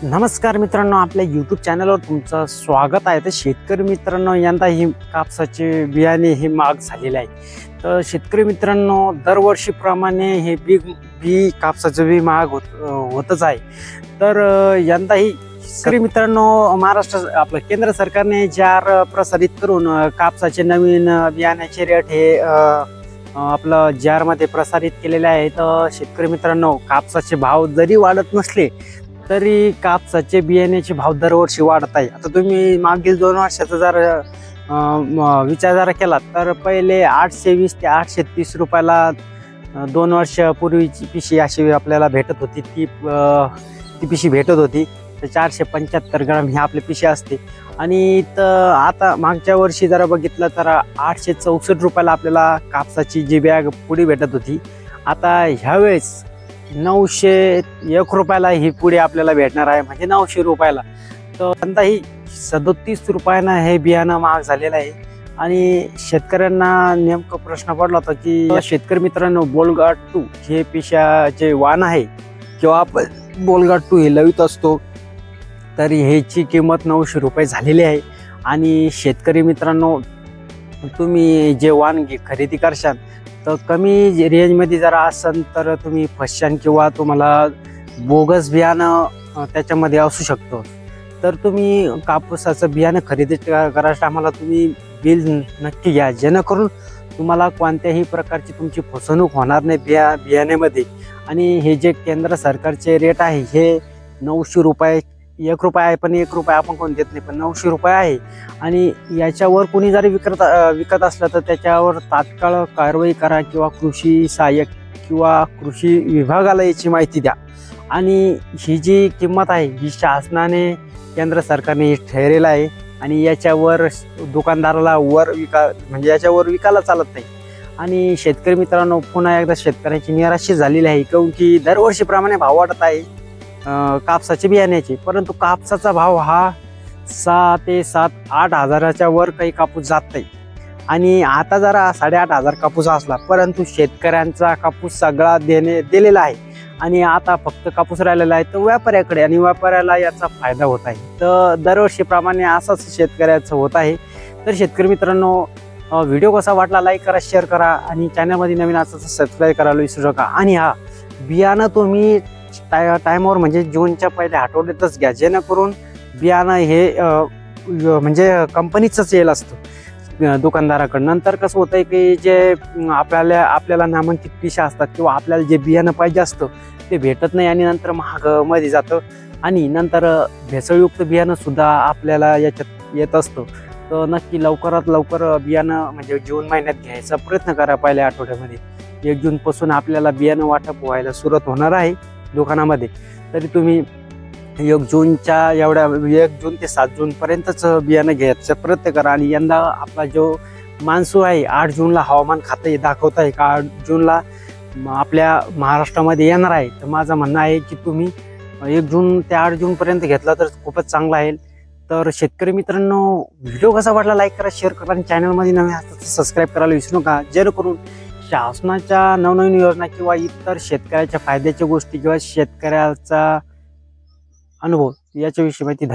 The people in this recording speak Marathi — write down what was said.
नमस्कार मित्रांनो, आपल्या यूट्यूब चॅनलवर तुमचं स्वागत आहे। तर शेतकरी मित्रांनो, यंदा ही कापसाचे बियाणे हे महाग झालेले आहे। तर शेतकरी मित्रांनो, दरवर्षीप्रमाणे हे बी कापसाचं बी महाग होतच आहे। तर यंदा ही शेतकरी मित्रांनो, महाराष्ट्र आपलं केंद्र सरकारने जार प्रसारित करून कापसाचे नवीन बियाण्याचे रेट हे आपलं जारमध्ये प्रसारित केलेले आहे। तर शेतकरी मित्रांनो, कापसाचे भाव जरी वाढत नसले तरी कापसाचे बियाण्याचे भाव दरवर्षी वाढत आहे। आता तुम्ही मागील 2 वर्षाचा जर विचार जर केला तर पहिले 820 ते 830 रुपयाला 2 वर्षापूर्वीची पिशी अशी आपल्याला भेटत होती। ती पिशी भेटत होती। तर 475 ग्राम ही आपली पिशी असते। आणि आता मागच्या वर्षी जरा बघितलं तर 864 रुपयाला आपल्याला कापसाची जी बॅग पुडी भेटत होती। आता ह्यावेळेस 901 रुपयाला ही पुढे आपल्याला भेटणार आहे, म्हणजे 900 रुपयाला। तर यंदा ही 37 रुपयानं हे बियाणं महाग झालेलं आहे। आणि शेतकऱ्यांना नेमका प्रश्न पडला होता की शेतकरी मित्रांनो, बोलगाट 2 हे पिशाचे वाण आहे किंवा आपण बोलगाट 2 हे लवित असतो, तर ह्याची किंमत 900 रुपये झालेली आहे। आणि शेतकरी मित्रांनो, तुम्ही जे वाण खरेदी करशाल तर कमी रेंजमध्ये जरा असेल तर तुम्ही फसशान किंवा तुम्हाला बोगस बियाणं त्याच्यामध्ये असू शकतं। तर तुम्ही कापसाचं बियाणं खरेदी करायच्या टायमाला तुम्ही बिल नक्की घ्या, जेणेकरून तुम्हाला कोणत्याही प्रकारची तुमची फसवणूक होणार नाही बियाण्यामध्ये। आणि हे जे केंद्र सरकारचे रेट आहे हे 900 रुपये, 1 रुपया आहे, पण 1 रुपया आपण कोण देत नाही, पण 900 रुपये आहे। आणि याच्यावर कोणी जरी विकत असलं तर त्याच्यावर तात्काळ कारवाई करा किंवा कृषी सहाय्यक किंवा कृषी विभागाला याची माहिती द्या। आणि ही जी किंमत आहे ही शासनाने, केंद्र सरकारने ठरवलेलं आहे। आणि याच्यावर दुकानदाराला म्हणजे याच्यावर विकायला चालत नाही। आणि शेतकरी मित्रांनो, पुन्हा एकदा शेतकऱ्यांची निराशा झालेली आहे, काऊन की दरवर्षीप्रमाणे भाव वाढत आहे कापसाचे बियाण्याचे, परंतु कापसाचा भाव हा 6 ते 7-8 हजाराच्या वर काही कापूस जात नाही। आणि आता जरा 8,500 कापूस असला, परंतु शेतकऱ्यांचा कापूस सगळा दिलेला आहे। आणि आता फक्त कापूस राहिलेला आहे तर व्यापाऱ्याकडे, आणि व्यापाऱ्याला याचा फायदा होत आहे। तर दरवर्षीप्रमाणे असंच शेतकऱ्याचं होत आहे। तर शेतकरी मित्रांनो, व्हिडिओ कसा वाटला लाईक करा, शेअर करा, आणि चॅनलमध्ये नवीन असं सबस्क्राईब करायला विसरू नका। आणि हा बियाणं तुम्ही टायमावर म्हणजे जूनच्या पहिल्या आठवड्यातच घ्या, जेणेकरून बियाणं हे म्हणजे कंपनीचंच येईल असतं दुकानदाराकडं। नंतर कसं होतंय की जे आपल्याला नामांकित पिशा असतात किंवा आपल्याला जे बियाणं पाहिजे असतं ते भेटत नाही, आणि नंतर महाग मध्ये जातं, आणि नंतर भेसळयुक्त बियाणं सुद्धा आपल्याला याच्यात येत असतं। तर नक्की लवकरात लवकर बियाणं म्हणजे जून महिन्यात घ्यायचा प्रयत्न करा पहिल्या आठवड्यामध्ये। 1 जूनपासून आपल्याला बियाणं वाटप व्हायला सुरुवात होणार आहे दुकानामध्ये। तरी तुम्ही 1 जूनच्या 1 जून ते 7 जून पर्यंतच बियाणं घ्यायचा प्रयत्न करा। आणि यंदा आपला जो मान्सून आहे 8 जूनला हवामान खातं दाखवत आहे का 8 जूनला आपल्या महाराष्ट्रामध्ये येणार आहे। तर माझं म्हणणं आहे की तुम्ही 1 जून ते 8 जून पर्यंत घेतला तर खूपच चांगला आहे। तर शेतकरी मित्रांनो, व्हिडिओ कसा वाटला लाईक करा, शेअर करा, आणि चॅनलमध्ये नवीन असतात तर सबस्क्राईब करायला विसरू नका, जेणेकरून शासनाच्या नवनवीन योजना किंवा इतर शेतकऱ्याच्या फायद्याच्या गोष्टी किंवा शेतकऱ्याचा अनुभव याच्याविषयी माहिती